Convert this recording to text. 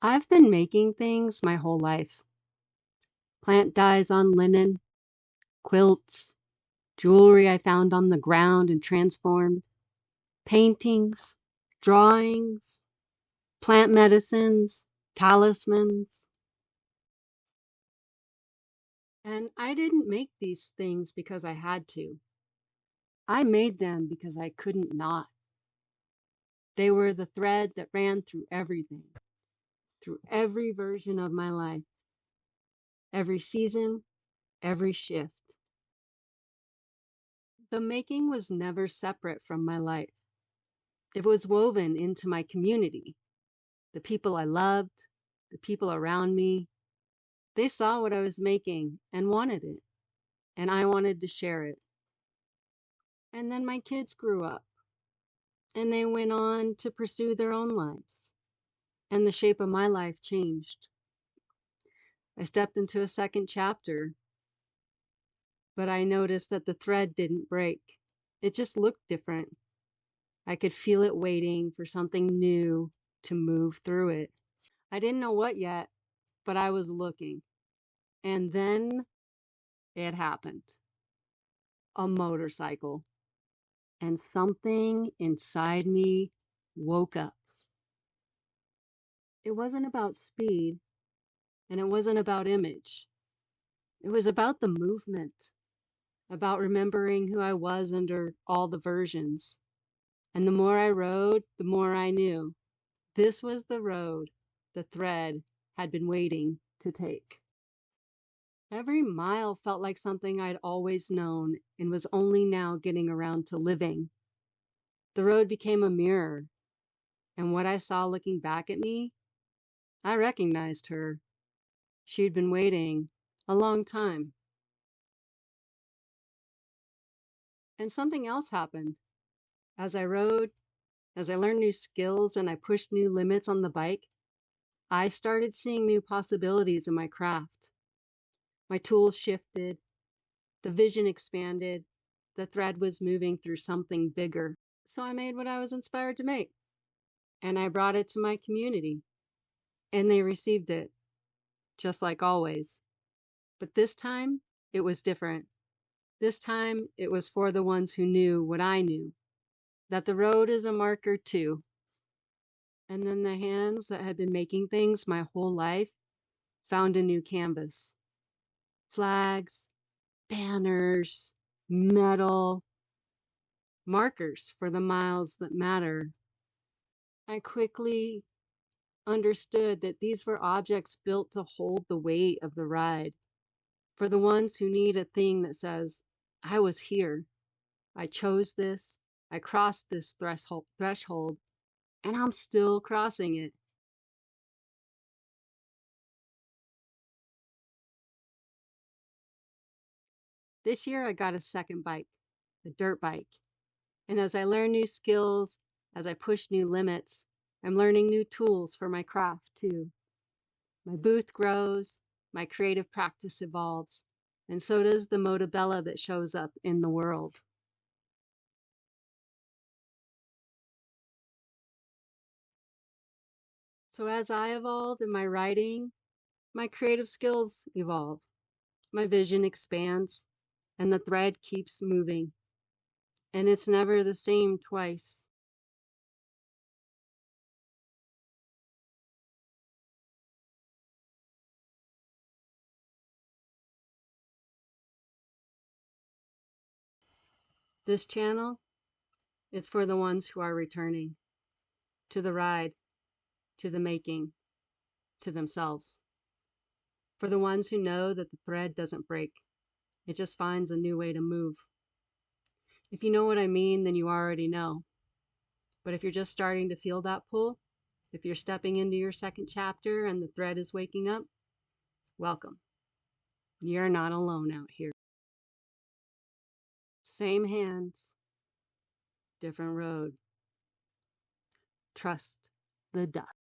I've been making things my whole life. Plant dyes on linen, quilts, jewelry I found on the ground and transformed, paintings, drawings, plant medicines, talismans. And I didn't make these things because I had to. I made them because I couldn't not. They were the thread that ran through everything, through every version of my life, every season, every shift. The making was never separate from my life. It was woven into my community, the people I loved, the people around me. They saw what I was making and wanted it, and I wanted to share it. And then my kids grew up, and they went on to pursue their own lives, and the shape of my life changed. I stepped into a second chapter, but I noticed that the thread didn't break. It just looked different. I could feel it waiting for something new to move through it. I didn't know what yet, but I was looking. And then it happened. A motorcycle. And something inside me woke up. It wasn't about speed, and it wasn't about image. It was about the movement, about remembering who I was under all the versions. And the more I rode, the more I knew. This was the road the thread had been waiting to take. Every mile felt like something I'd always known and was only now getting around to living. The road became a mirror, and what I saw looking back at me, I recognized her. She'd been waiting a long time. And something else happened. As I rode, as I learned new skills and I pushed new limits on the bike, I started seeing new possibilities in my craft. My tools shifted, the vision expanded, the thread was moving through something bigger. So I made what I was inspired to make, and I brought it to my community, and they received it, just like always. But this time, it was different. This time, it was for the ones who knew what I knew, that the road is a marker too. And then the hands that had been making things my whole life found a new canvas. Flags, banners, metal, markers for the miles that matter. I quickly understood that these were objects built to hold the weight of the ride. For the ones who need a thing that says, I was here, I chose this, I crossed this threshold, and I'm still crossing it. This year I got a second bike, a dirt bike. And as I learn new skills, as I push new limits, I'm learning new tools for my craft too. My booth grows, my creative practice evolves, and so does the MotoBella that shows up in the world. So as I evolve in my writing, my creative skills evolve, my vision expands, and the thread keeps moving. And it's never the same twice. This channel, it's for the ones who are returning to the ride, to the making, to themselves. For the ones who know that the thread doesn't break, it just finds a new way to move. If you know what I mean, then you already know. But if you're just starting to feel that pull, if you're stepping into your second chapter and the thread is waking up, welcome. You're not alone out here. Same hands, different road. Trust the dust.